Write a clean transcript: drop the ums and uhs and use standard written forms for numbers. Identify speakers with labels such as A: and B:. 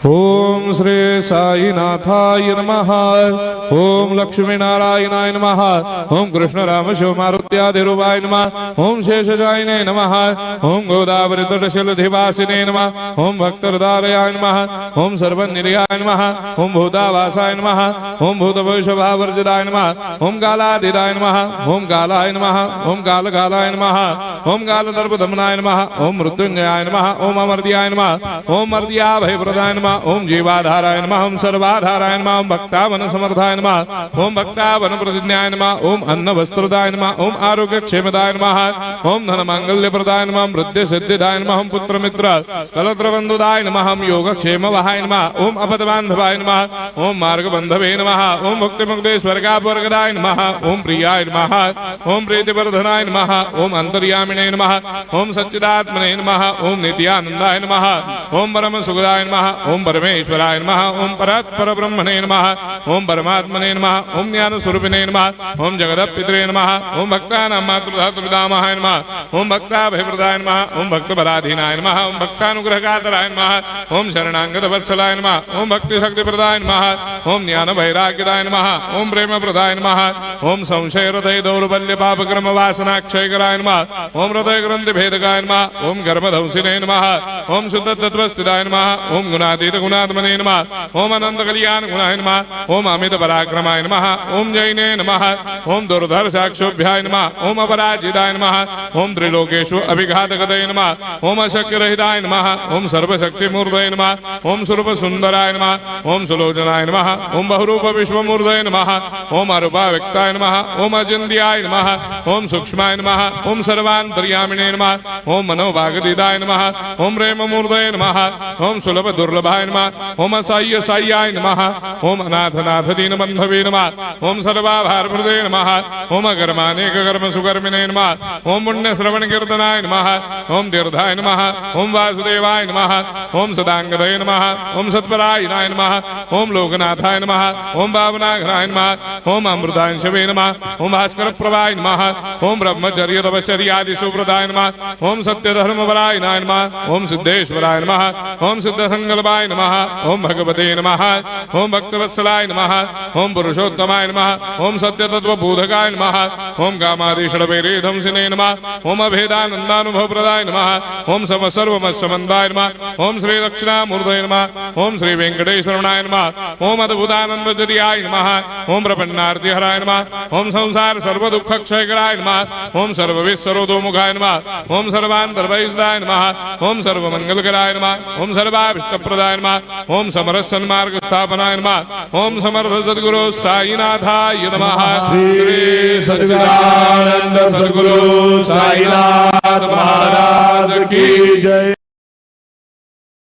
A: ओम श्री साईनाथाय नमः। ओम लक्ष्मी नारायणाय नमः। ओम कृष्ण राम शिव मारुत्यादिरूपाय नमः। ओम शेषशायिने नमः। ओम गोदावरी तटशिलधिवासिने नमः। ओम भक्तहृदयाय नमः। ओम सर्वनिलयाय नमः। ओम भूतावासाय नमः। ओम भूतभविष्यभावर्जिताय नमः। ओम कालातीताय नमः। ओम कालाय नमः। ओम कालकालाय नमः। ओम कालदर्पदमनाय नमः। ओम मृत्युंजयाय नमः। ओम अमर्त्याय नमः। ओम मर्त्याभयप्रदाय नमः। ओम जीवाधाराय नमः। ओम सर्वाधाराय नमः। ओम भक्तावन समर्थाय नमः। ओम भक्तावन प्रतिज्ञाय नमः। ओम अन्न वस्त्रदाय नमः। ओम आरोग्य क्षेमदाय नमः। ओम धन मांगल्य प्रदाय नमः। वृद्धि सिद्धिदाय नमः। ओम पुत्र मित्र कलत्र बंधुदाय नमः। ओम योग क्षेम वहाय नमः। ओम अपद बांधवाय नमः। ओम मार्ग बंधवे नमः। ओम मुक्ति मुक्ति स्वर्गापवर्गदाय नमः। ओम प्रियाय नमः। ओम प्रीतिवर्धनाय नमः। ओम अंतर्यामिने नमः। ओम सच्चिदात्मने नमः। ओम नित्यानंदाय नमः। ओम परम सुखदाय नमः। ओम परमेश्वराय नमः। ओम परात्पर ब्रह्मणे नमः। ओम परमात्मने नमः। ओम ज्ञान स्वरूपिणे नमः। ओम जगदपितरे नमः। ओम भक्तानां मातृधातुर्पितामहाय नमः। ओम भक्ताभयप्रदाय नमः। ओम भक्तपराधीनाय नमः। ओम भक्तानुग्रहकातराय नमः। ओम शरणागतवत्सलाय नमः। ओम भक्तिशक्तिप्रदाय नमः। ओम ज्ञान वैराग्यदाय नमः। ओम प्रेमप्रदाय नमः। ओम संशय हृदय दौर्बल्य पापक्रम वासनाक्षयकराय नमः। ओम हृदय ग्रंथि भेदकाय नमः। ओम गर्भधंसिने नमः। ओम शुद्ध तत्वस्थिताय नमः। ओम गुणातीत गुणात्मने नमः। ओम अनंत कल्याण गुणाय नमः। ओम अमित पराक्रमाय नमः। ओम जैने नमः। ओम दुर्धर साक्षोभ्याय नमः। ओम अपराजिताय नमः। ओम त्रिलोकेषु अभिघातगतये नमः। ओम अशक्य रहिताय नमः। ओम सर्वशक्तिमूर्तये नमः। ओम स्वरूप सुंदराय नमः। ओम सुलोचनाय नमः। ओम बहुरूप विश्वमूर्तये नमः। ओम अरूपाव्यक्ताय नमः। ओम अचिन्त्याय नमः। ओम सूक्ष्माय नमः। ओम सर्वान्तर्यामिने नमः। ओम मनोभागतीताय नमः। ओम प्रेममूर्तये नमः। ओम सुलभ दुर्लभाय नमः। ओम असाह्य साह्याय नमः। ओम अनाथनाथ दीनबन्धवे नमः। ओम सर्वाभारप्रदे नमः। ओम अकर्मानेक कर्म सुकर्मिणे नमः। ओम पुण्य श्रवण कीर्तनाय नमः। ओम तीर्थाय नमः। ओम वासुदेवाय नमः। ओम सदांगदये नमः। ओम सत्परायणाय नमः। ओम लोकनाथाय नमः। ओम भावनाघनाय नमः। ओम अमृतांशवे नमः। ओम भास्कर प्रभाय नमः। ओम ब्रह्मचर्य तपश्चर्यादि सुप्रदाय नमः। ओम सत्यधर्मपरायणाय नमः। ओम सिद्धेश्वराय नमः। ओम सिद्ध संकल्पाय नमः। ओम भगवते नमः। ओम भक्तवत्सलाय नमः। ओम पुरुषोत्तमाय नमः। ओम सत्य तत्वबोधकाय नमः। ओम कामादिषडवेरेधंसिने नमः। ओम अभेदानंदानुभव प्रदाय नमः। ओम सर्वमस्समन्दाय नमः। ओम श्री दक्षिणामूर्तये नमः। ओम श्री वेंकटेश्वराय नमः। ओम अद्भुतानंदजरियाय नमः। ओम प्रपन्नार्तिहराय नमः। ओम संसार सर्व दुख क्षयकराय नमः। ओम सर्वविश्वरोधोमुखाय नमः। ओम सर्वान्तर्वैसदाय नमः। ओम सर्वमंगलकराय नमः। ओम सर्वाभिष्टप्रदाय नमः। ओम समरस सन्मार्ग स्थापनाय नमः। ओम समर्थ सद्गुरु साईनाथाय नमः।
B: श्री सच्चिदानंद सद्गुरु साईनाथ महाराज की जय।